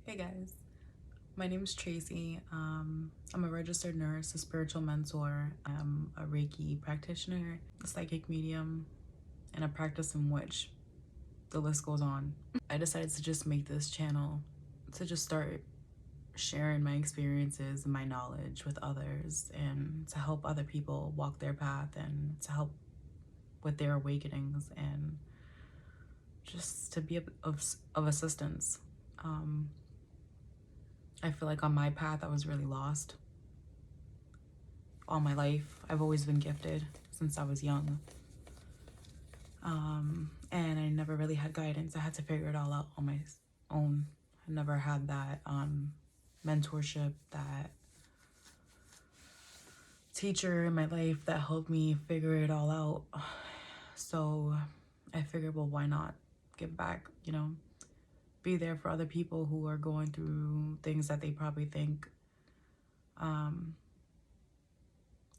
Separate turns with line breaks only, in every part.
Hey guys, my name is Tracey. I'm a registered nurse, a spiritual mentor. I'm a Reiki practitioner, a psychic medium, and a practice in which the list goes on. I decided to just make this channel to just start sharing my experiences and my knowledge with others and to help other people walk their path and to help with their awakenings and just to be of assistance. Um, I feel like on my path I was really lost all my life. I've always been gifted since I was young. And I never really had guidance. I had to figure it all out on my own. I never had that mentorship, that teacher in my life that helped me figure it all out. So I figured, well, why not give back, be there for other people who are going through things that they probably think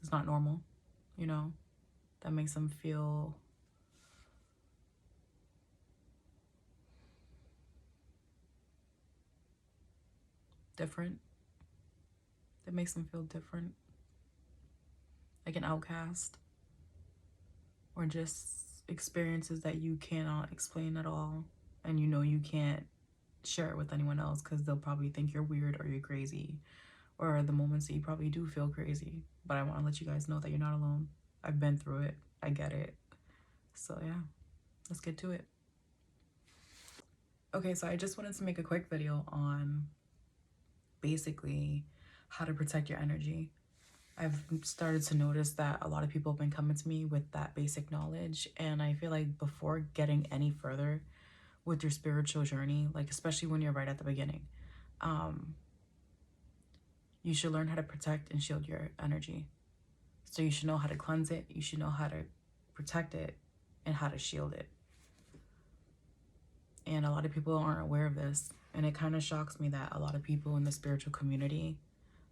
is not normal, that makes them feel different, like an outcast, or just experiences that you cannot explain at all, and you can't share it with anyone else because they'll probably think you're weird or you're crazy, or the moments that you probably do feel crazy. But I want to let you guys know that you're not alone. I've been through it. I get it. So yeah, let's get to it. Okay, so I just wanted to make a quick video on basically how to protect your energy. I've started to notice that a lot of people have been coming to me with that basic knowledge, and I feel like before getting any further with your spiritual journey, like especially when you're right at the beginning, you should learn how to protect and shield your energy. So you should know how to cleanse it, you should know how to protect it, and how to shield it. And a lot of people aren't aware of this, and it kind of shocks me that a lot of people in the spiritual community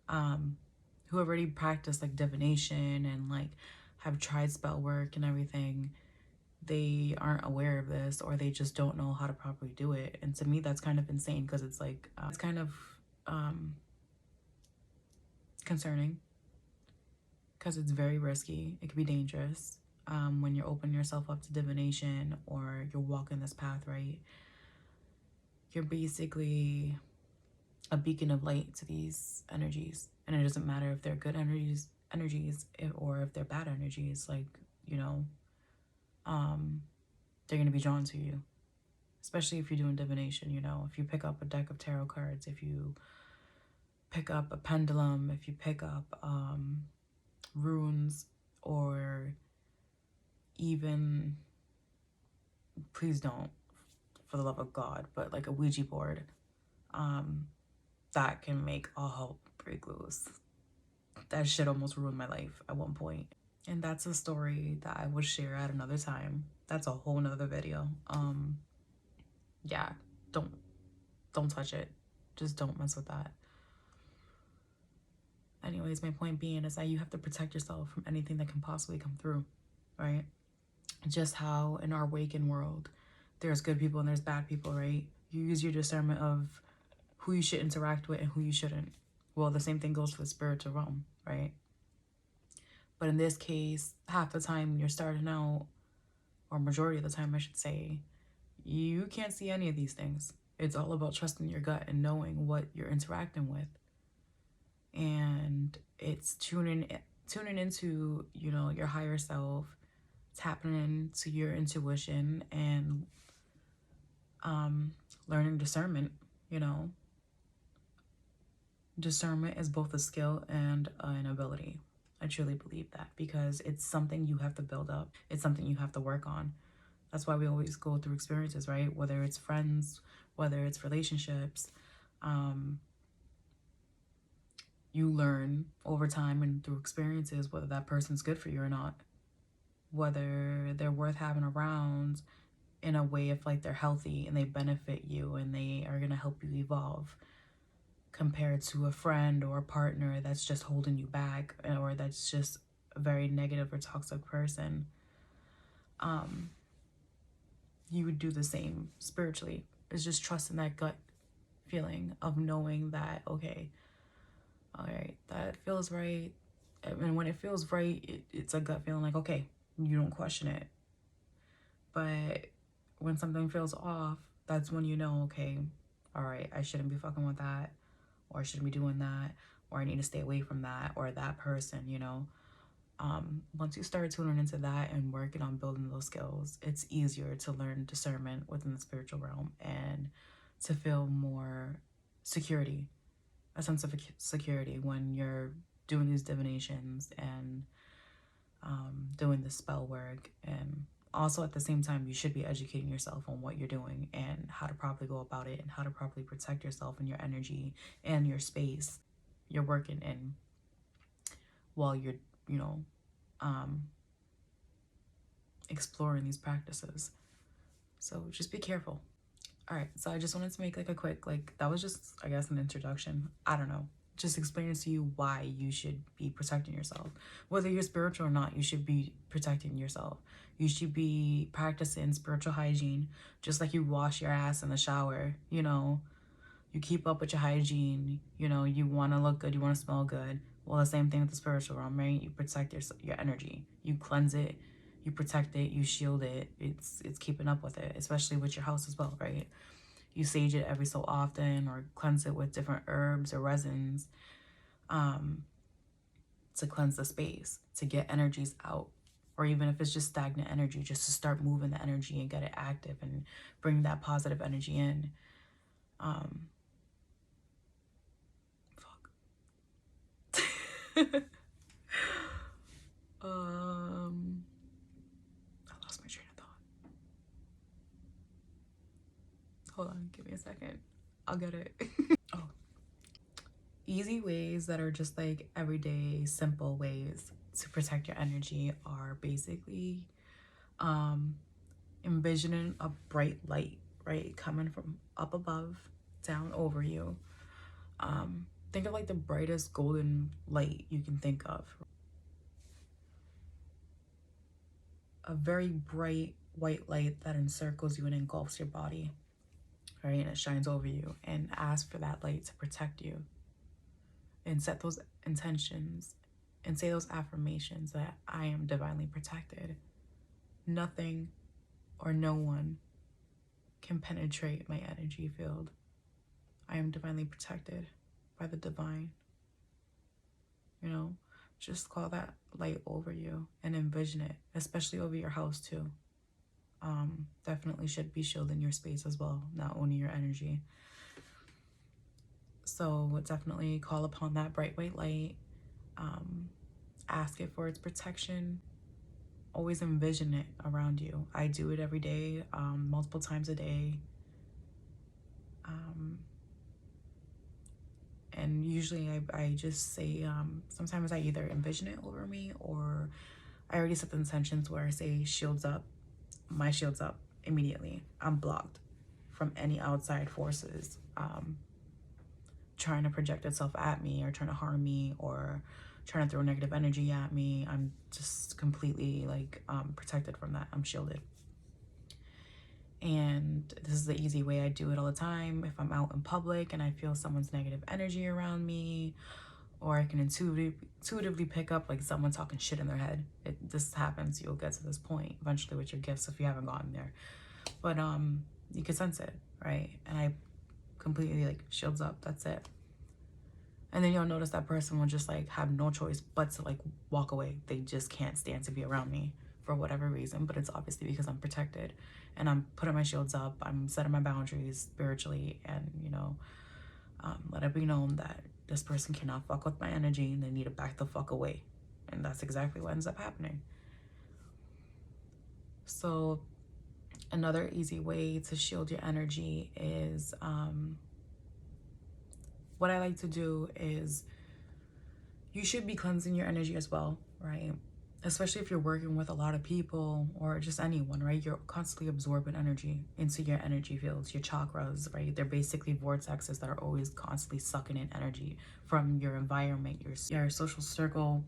who already practice like divination and like have tried spell work and everything, they aren't aware of this, or they just don't know how to properly do it. And to me that's kind of insane, because it's like it's kind of concerning, because it's very risky. It can be dangerous when you're opening yourself up to divination or you're walking this path, right? You're basically a beacon of light to these energies, and it doesn't matter if they're good energies or if they're bad energies. Like, they're going to be drawn to you, especially if you're doing divination. If you pick up a deck of tarot cards, if you pick up a pendulum, if you pick up runes, or even, please don't, for the love of God, but like a Ouija board, that can make all hell break loose. That shit almost ruined my life at one point. And that's a story that I will share at another time. That's a whole nother video. Yeah, don't touch it. Just don't mess with that. Anyways, my point being is that you have to protect yourself from anything that can possibly come through, right? Just how in our awakened world, there's good people and there's bad people, right? You use your discernment of who you should interact with and who you shouldn't. Well, the same thing goes for the spiritual realm, right? But in this case, half the time when you're starting out, or majority of the time I should say, you can't see any of these things. It's all about trusting your gut and knowing what you're interacting with. And it's tuning into, your higher self, tapping into your intuition, and learning discernment. Discernment is both a skill and an ability. I truly believe that, because it's something you have to build up. It's something you have to work on. That's why we always go through experiences, right? Whether it's friends, whether it's relationships, you learn over time and through experiences whether that person's good for you or not, whether they're worth having around in a way of like they're healthy and they benefit you and they are going to help you evolve, compared to a friend or a partner that's just holding you back, or that's just a very negative or toxic person. You would do the same spiritually. It's just trusting that gut feeling of knowing that, okay, all right, that feels right. And when it feels right, it's a gut feeling, like, okay, you don't question it. But when something feels off, that's when you know, okay, all right, I shouldn't be fucking with that, or I shouldn't be doing that, or I need to stay away from that or that person, you know. Once you start tuning into that and working on building those skills, it's easier to learn discernment within the spiritual realm and to feel more security, a sense of security when you're doing these divinations and doing the spell work. And also at the same time, you should be educating yourself on what you're doing and how to properly go about it and how to properly protect yourself and your energy and your space you're working in while you're, you know, exploring these practices. So just be careful. All right, so I just wanted to make like a quick, like, that was just, I guess, an introduction. I don't know, just explaining to you why you should be protecting yourself. Whether you're spiritual or not, you should be protecting yourself. You should be practicing spiritual hygiene, just like you wash your ass in the shower, you know. You keep up with your hygiene, you know, you want to look good, you want to smell good. Well, the same thing with the spiritual realm, right? You protect your energy, you cleanse it, you protect it, you shield it. It's keeping up with it, especially with your house as well, right? You sage it every so often or cleanse it with different herbs or resins, to cleanse the space, to get energies out. Or even if it's just stagnant energy, just to start moving the energy and get it active and bring that positive energy in. I lost my train of thought. Hold on, give me a second. I'll get it. Oh, easy ways that are just like everyday, simple ways to protect your energy are basically envisioning a bright light, right? Coming from up above, down over you. Think of like the brightest golden light you can think of. A very bright white light that encircles you and engulfs your body, right? And it shines over you, and ask for that light to protect you. And set those intentions and say those affirmations that I am divinely protected. Nothing or no one can penetrate my energy field. I am divinely protected by the divine. You know, just call that light over you and envision it, especially over your house too. Definitely should be shielding your space as well, not only your energy. So definitely call upon that bright white light. Ask it for its protection. Always envision it around you. I do it every day, multiple times a day. And usually I just say, sometimes I either envision it over me, or I already set the intentions where I say shields up, my shields up immediately. I'm blocked from any outside forces trying to project itself at me or trying to harm me or trying to throw negative energy at me. I'm just completely like protected from that. I'm shielded. And this is the easy way I do it all the time. If I'm out in public and I feel someone's negative energy around me, or I can intuitively pick up like someone talking shit in their head. This happens. You'll get to this point eventually with your gifts if you haven't gotten there. But you can sense it, right? And I completely like shields up. That's it. And then you'll notice that person will just like have no choice but to like walk away. They just can't stand to be around me for whatever reason, but it's obviously because I'm protected and I'm putting my shields up. I'm setting my boundaries spiritually, and you know, let it be known that this person cannot fuck with my energy and they need to back the fuck away. And that's exactly what ends up happening. So another easy way to shield your energy is what I like to do is, you should be cleansing your energy as well, right? Especially if you're working with a lot of people or just anyone, right? You're constantly absorbing energy into your energy fields, your chakras, right? They're basically vortexes that are always constantly sucking in energy from your environment, your social circle,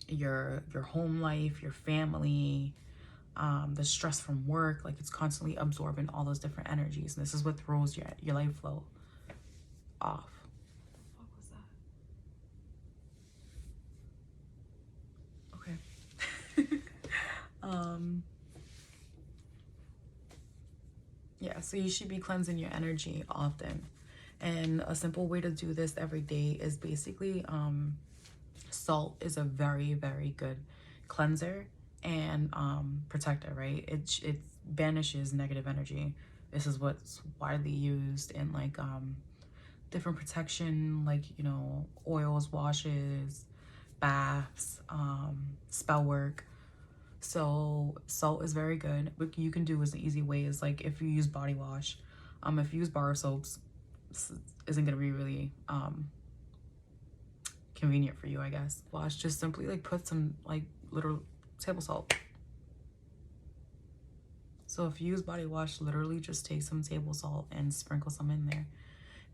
your home life, your family, the stress from work. Like, it's constantly absorbing all those different energies. And this is what throws your life flow. off. What was that? Okay. Yeah, so you should be cleansing your energy often. And a simple way to do this every day is basically salt is a very, very good cleanser and protector, right? It banishes negative energy. This is what's widely used in like different protection, like, you know, oils, washes, baths, spell work. So salt is very good. What you can do is an easy way is like if you use body wash, if you use bar soaps, this isn't gonna be really convenient for you, I guess. Wash, just simply like put some like little table salt. So if you use body wash, literally just take some table salt and sprinkle some in there.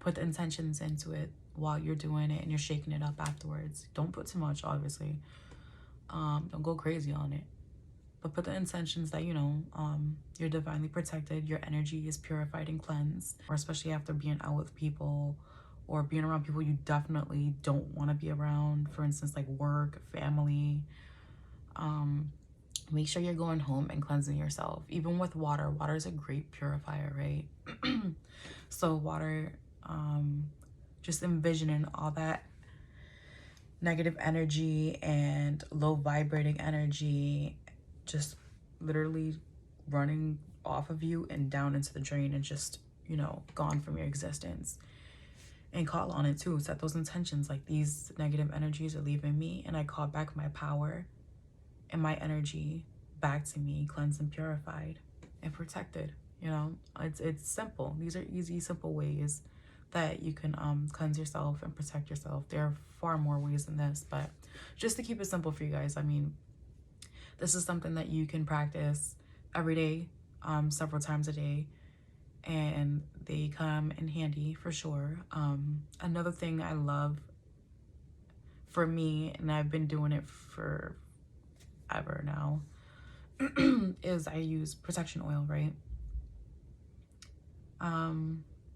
Put the intentions into it while you're doing it and you're shaking it up afterwards. Don't put too much, obviously. Don't go crazy on it. But put the intentions that, you know, you're divinely protected, your energy is purified and cleansed, or especially after being out with people or being around people you definitely don't want to be around, for instance, like work, family. Make sure you're going home and cleansing yourself. Even with water, water is a great purifier, right? So water, just envisioning all that negative energy and low vibrating energy just literally running off of you and down into the drain and just, you know, gone from your existence. And call on it too. Set those intentions like these negative energies are leaving me and I call back my power and my energy back to me, cleansed and purified and protected. You know, it's simple. These are easy, simple ways that you can cleanse yourself and protect yourself. There are far more ways than this, but just to keep it simple for you guys, I mean, this is something that you can practice every day, several times a day, and they come in handy for sure. Another thing I love for me, and I've been doing it for ever now, is I use protection oil, right?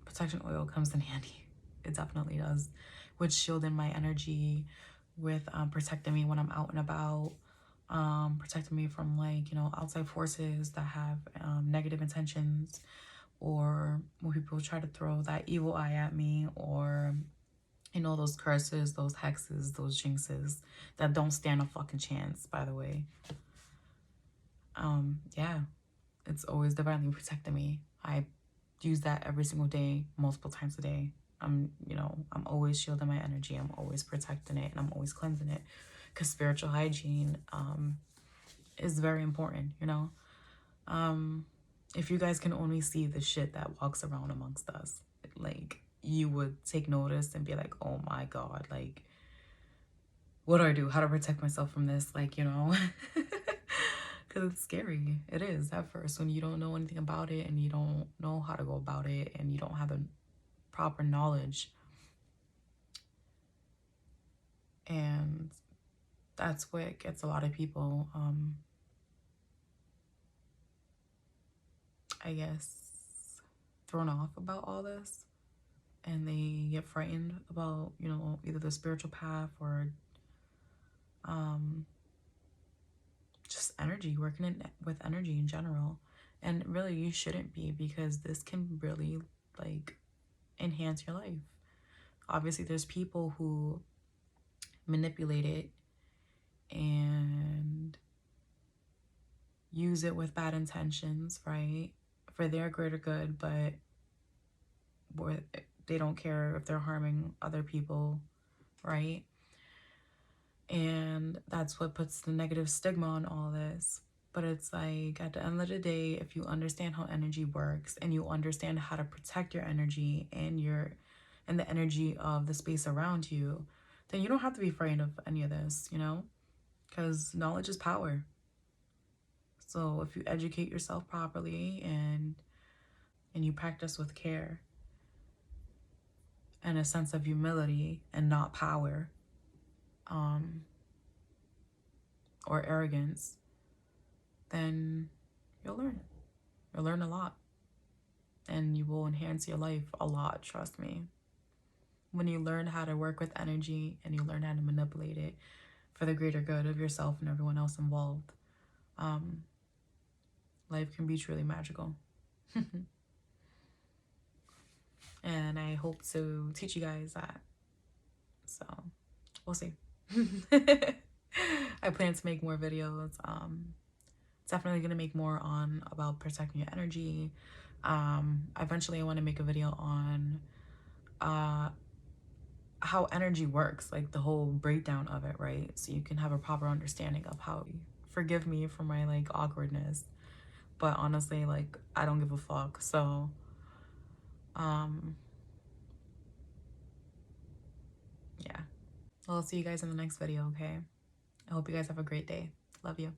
Protection oil comes in handy. It definitely does. With shielding my energy, with protecting me when I'm out and about, protecting me from like, you know, outside forces that have negative intentions, or when people try to throw that evil eye at me, or, you know, those curses, those hexes, those jinxes that don't stand a fucking chance, by the way. Yeah, it's always divinely protecting me. I use that every single day, multiple times a day. You know, I'm always shielding my energy. I'm always protecting it, and I'm always cleansing it, because spiritual hygiene is very important, you know. If you guys can only see the shit that walks around amongst us, like, you would take notice and be like, oh my God, like, what do I do? How to protect myself from this? Like, you know, because it's scary. It is at first when you don't know anything about it and you don't know how to go about it and you don't have the proper knowledge. And that's what gets a lot of people, I guess, thrown off about all this. And they get frightened about, you know, either the spiritual path or just energy, working with energy in general. And really, you shouldn't be, because this can really, like, enhance your life. Obviously, there's people who manipulate it and use it with bad intentions, right? For their greater good, but they don't care if they're harming other people, right? And that's what puts the negative stigma on all this. But it's like, at the end of the day, if you understand how energy works and you understand how to protect your energy and the energy of the space around you, then you don't have to be afraid of any of this, you know? Because knowledge is power. So if you educate yourself properly and you practice with care and a sense of humility and not power, or arrogance, then you'll learn. You'll learn a lot. And you will enhance your life a lot, trust me. when you learn how to work with energy and you learn how to manipulate it for the greater good of yourself and everyone else involved, life can be truly magical. And I hope to teach you guys that. So we'll see. I plan to make more videos. Definitely gonna make more on about protecting your energy. Eventually I want to make a video on how energy works, like the whole breakdown of it, right? So you can have a proper understanding of how. Forgive me for my like awkwardness, but honestly, like, I don't give a fuck. So yeah, well, I'll see you guys in the next video. Okay, I hope you guys have a great day. Love you.